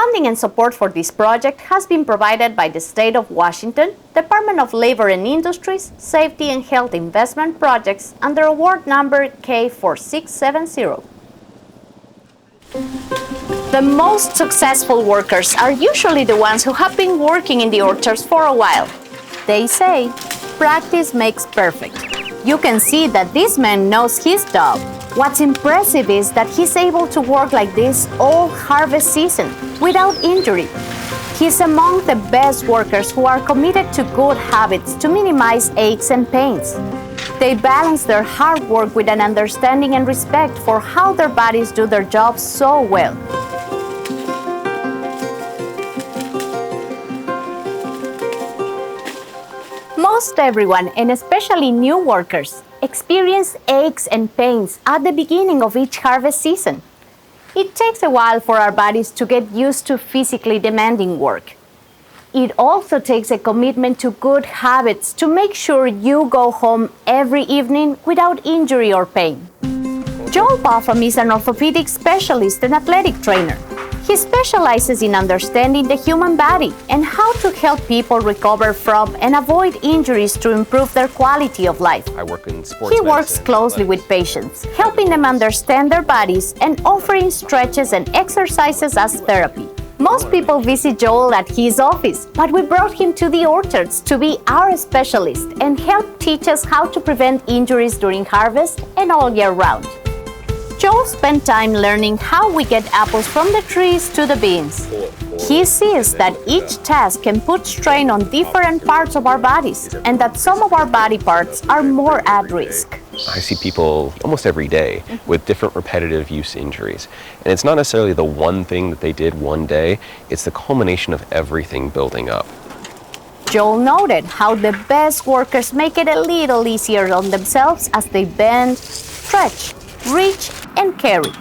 Funding and support for this project has been provided by the State of Washington, Department of Labor and Industries, Safety and Health Investment Projects under award number K4670. The most successful workers are usually the ones who have been working in the orchards for a while. They say, practice makes perfect. You can see that this man knows his job. What's impressive is that he's able to work like this all harvest season without injury. He's among the best workers who are committed to good habits to minimize aches and pains. They balance their hard work with an understanding and respect for how their bodies do their jobs so well. Most everyone, and especially new workers, experience aches and pains at the beginning of each harvest season. It takes a while for our bodies to get used to physically demanding work. It also takes a commitment to good habits to make sure you go home every evening without injury or pain. Joel Popham is an orthopedic specialist and athletic trainer. He specializes in understanding the human body and how to help people recover from and avoid injuries to improve their quality of life. I work in sports He works closely with patients, helping them understand their bodies and offering stretches and exercises as therapy. Most people visit Joel at his office, but we brought him to the orchards to be our specialist and help teach us how to prevent injuries during harvest and all year round. Joel spent time learning how we get apples from the trees to the bins. He sees that each task can put strain on different parts of our bodies and that some of our body parts are more at risk. I see people almost every day with different repetitive use injuries. And it's not necessarily the one thing that they did one day, it's the culmination of everything building up. Joel noted how the best workers make it a little easier on themselves as they bend, stretch, reach, and carry.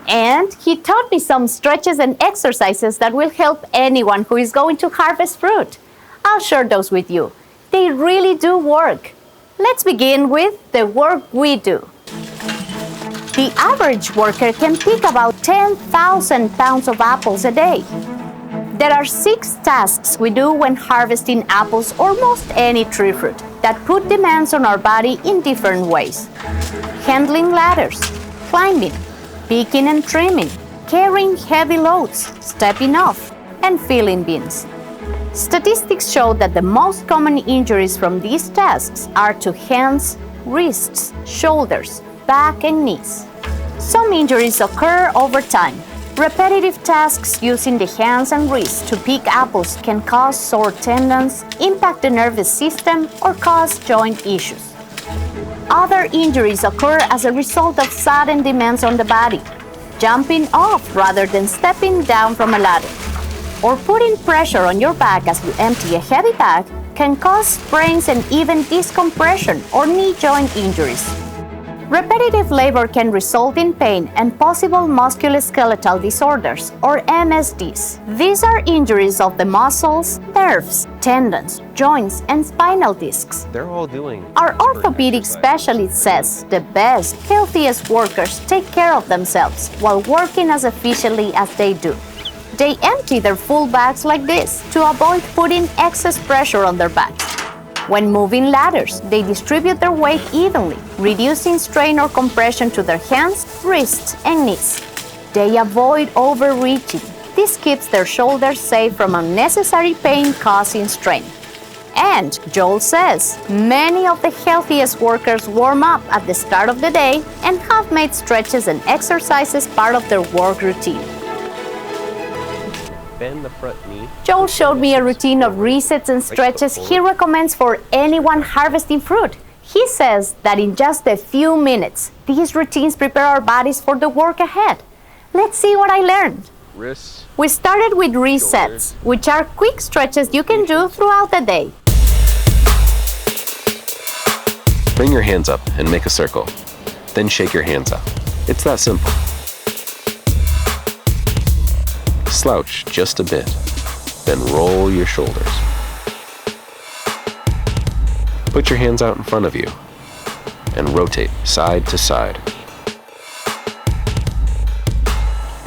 And he taught me some stretches and exercises that will help anyone who is going to harvest fruit. I'll share those with you. They really do work. Let's begin with the work we do. The average worker can pick about 10,000 pounds of apples a day. There are 6 tasks we do when harvesting apples or most any tree fruit that put demands on our body in different ways. Handling ladders, climbing, picking and trimming, carrying heavy loads, stepping off, and filling bins. Statistics show that the most common injuries from these tasks are to hands, wrists, shoulders, back, and knees. Some injuries occur over time. Repetitive tasks using the hands and wrists to pick apples can cause sore tendons, impact the nervous system, or cause joint issues. Other injuries occur as a result of sudden demands on the body, jumping off rather than stepping down from a ladder, or putting pressure on your back as you empty a heavy bag can cause sprains and even discompression or knee joint injuries. Repetitive labor can result in pain and possible musculoskeletal disorders, or MSDs. These are injuries of the muscles, nerves, tendons, joints, and spinal discs. They're all doing Our orthopedic specialist says the best, healthiest workers take care of themselves while working as efficiently as they do. They empty their full bags like this to avoid putting excess pressure on their backs. When moving ladders, they distribute their weight evenly, reducing strain or compression to their hands, wrists, and knees. They avoid overreaching. This keeps their shoulders safe from unnecessary pain causing strain. And Joel says, many of the healthiest workers warm up at the start of the day and have made stretches and exercises part of their work routine. bend the front knee. Joel showed me a routine of resets and stretches he recommends for anyone harvesting fruit. He says that in just a few minutes, these routines prepare our bodies for the work ahead. Let's see what I learned. Wrists. We started with resets, which are quick stretches you can do throughout the day. Bring your hands up and make a circle. Then shake your hands out. It's that simple. Slouch just a bit, then roll your shoulders. Put your hands out in front of you and rotate side to side.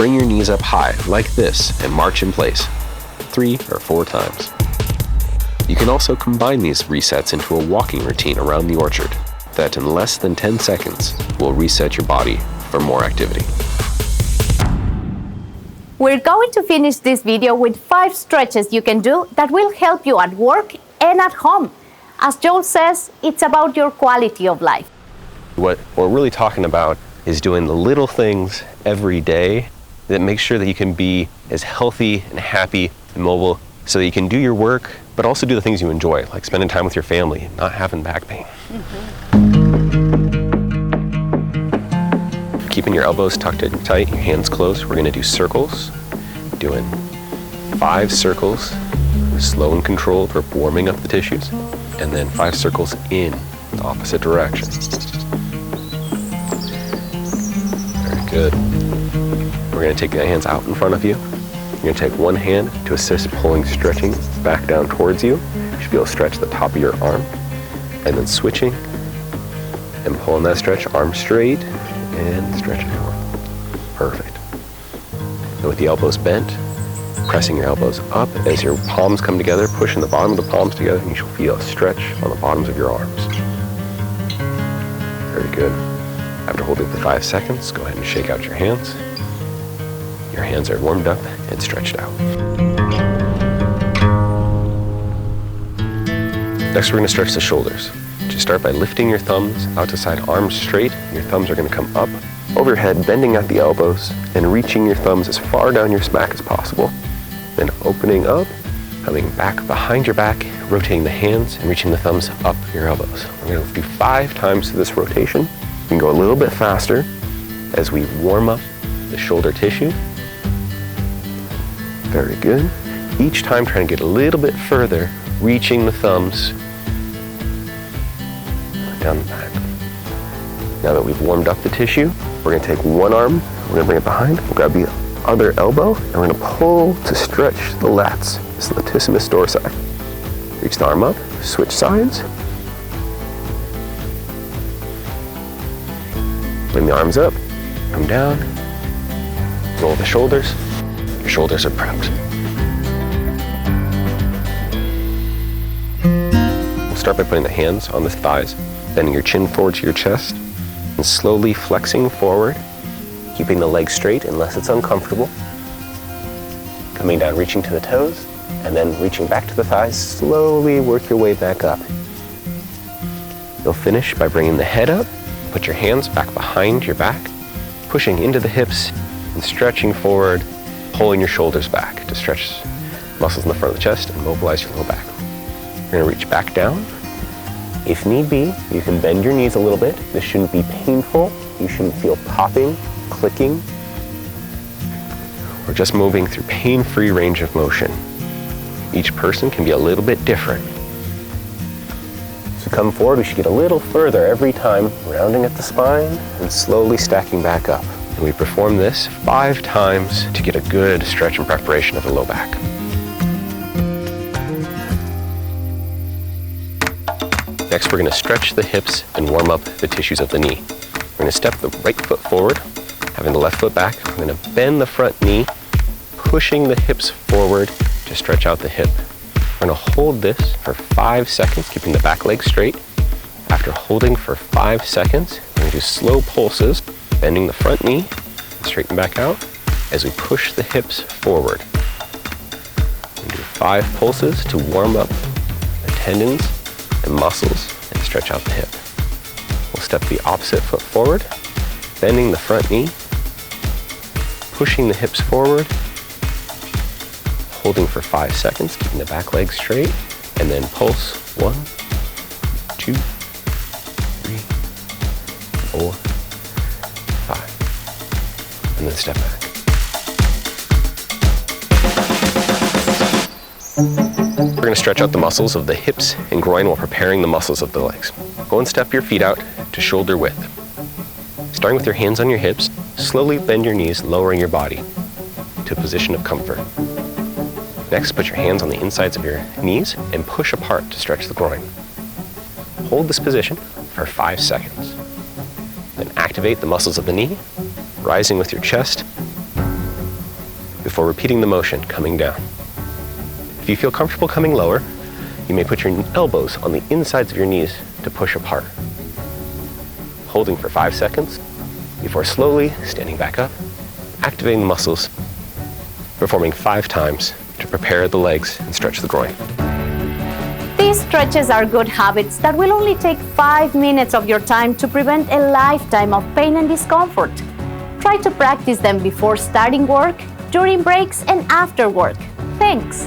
Bring your knees up high, like this, and march in place 3 or 4 times. You can also combine these resets into a walking routine around the orchard that in less than 10 seconds will reset your body for more activity. We're going to finish this video with 5 stretches you can do that will help you at work and at home. As Joel says, it's about your quality of life. What we're really talking about is doing the little things every day that make sure that you can be as healthy and happy and mobile so that you can do your work, but also do the things you enjoy, like spending time with your family and not having back pain. Keeping your elbows tucked in tight, your hands closed. We're gonna do circles, doing 5 circles, slow and controlled for warming up the tissues, and then 5 circles in the opposite direction. Very good. We're gonna take the hands out in front of you. You're gonna take one hand to assist pulling, stretching back down towards you. You should be able to stretch the top of your arm, and then switching and pulling that stretch, arm straight, and stretching forward. Perfect. And with the elbows bent, pressing your elbows up as your palms come together, pushing the bottom of the palms together, and you should feel a stretch on the bottoms of your arms. Very good. After holding for 5 seconds, go ahead and shake out your hands. Your hands are warmed up and stretched out. Next, we're going to stretch the shoulders. Just start by lifting your thumbs out to side, arms straight. Your thumbs are going to come up over your head, bending at the elbows, and reaching your thumbs as far down your back as possible. Then opening up, coming back behind your back, rotating the hands, and reaching the thumbs up your elbows. We're going to do 5 times to this rotation. You can go a little bit faster as we warm up the shoulder tissue. Very good. Each time trying to get a little bit further, reaching the thumbs down the back. Now that we've warmed up the tissue, we're going to take one arm, we're going to bring it behind, we'll grab the other elbow, and we're going to pull to stretch the lats, this latissimus dorsi. Reach the arm up, switch sides. Bring the arms up, come down, roll the shoulders. Your shoulders are prepped. We'll start by putting the hands on the thighs, bending your chin forward to your chest, and slowly flexing forward, keeping the legs straight unless it's uncomfortable. Coming down, reaching to the toes, and then reaching back to the thighs, slowly work your way back up. You'll finish by bringing the head up, put your hands back behind your back, pushing into the hips and stretching forward, pulling your shoulders back to stretch muscles in the front of the chest and mobilize your low back. You're going to reach back down. If need be, you can bend your knees a little bit. This shouldn't be painful. You shouldn't feel popping, clicking. We're just moving through pain-free range of motion. Each person can be a little bit different. So come forward, we should get a little further every time, rounding at the spine and slowly stacking back up. And we perform this 5 times to get a good stretch and preparation of the low back. Next, we're going to stretch the hips and warm up the tissues of the knee. We're going to step the right foot forward, having the left foot back. We're going to bend the front knee, pushing the hips forward to stretch out the hip. We're going to hold this for 5 seconds, keeping the back leg straight. After holding for 5 seconds, we're going to do slow pulses, bending the front knee, and straighten back out as we push the hips forward. We're going to do 5 pulses to warm up the tendons and muscles and stretch out the hip. We'll step the opposite foot forward, bending the front knee, pushing the hips forward, holding for 5 seconds, keeping the back leg straight, and then pulse 1, 2, 3, 4, 5, and then step back. We're going to stretch out the muscles of the hips and groin while preparing the muscles of the legs. Go and step your feet out to shoulder width. Starting with your hands on your hips, slowly bend your knees, lowering your body to a position of comfort. Next, put your hands on the insides of your knees and push apart to stretch the groin. Hold this position for 5 seconds. Then activate the muscles of the knee, rising with your chest before repeating the motion coming down. If you feel comfortable coming lower, you may put your elbows on the insides of your knees to push apart. Holding for 5 seconds before slowly standing back up, activating the muscles, performing 5 times to prepare the legs and stretch the groin. These stretches are good habits that will only take 5 minutes of your time to prevent a lifetime of pain and discomfort. Try to practice them before starting work, during breaks, and after work. Thanks.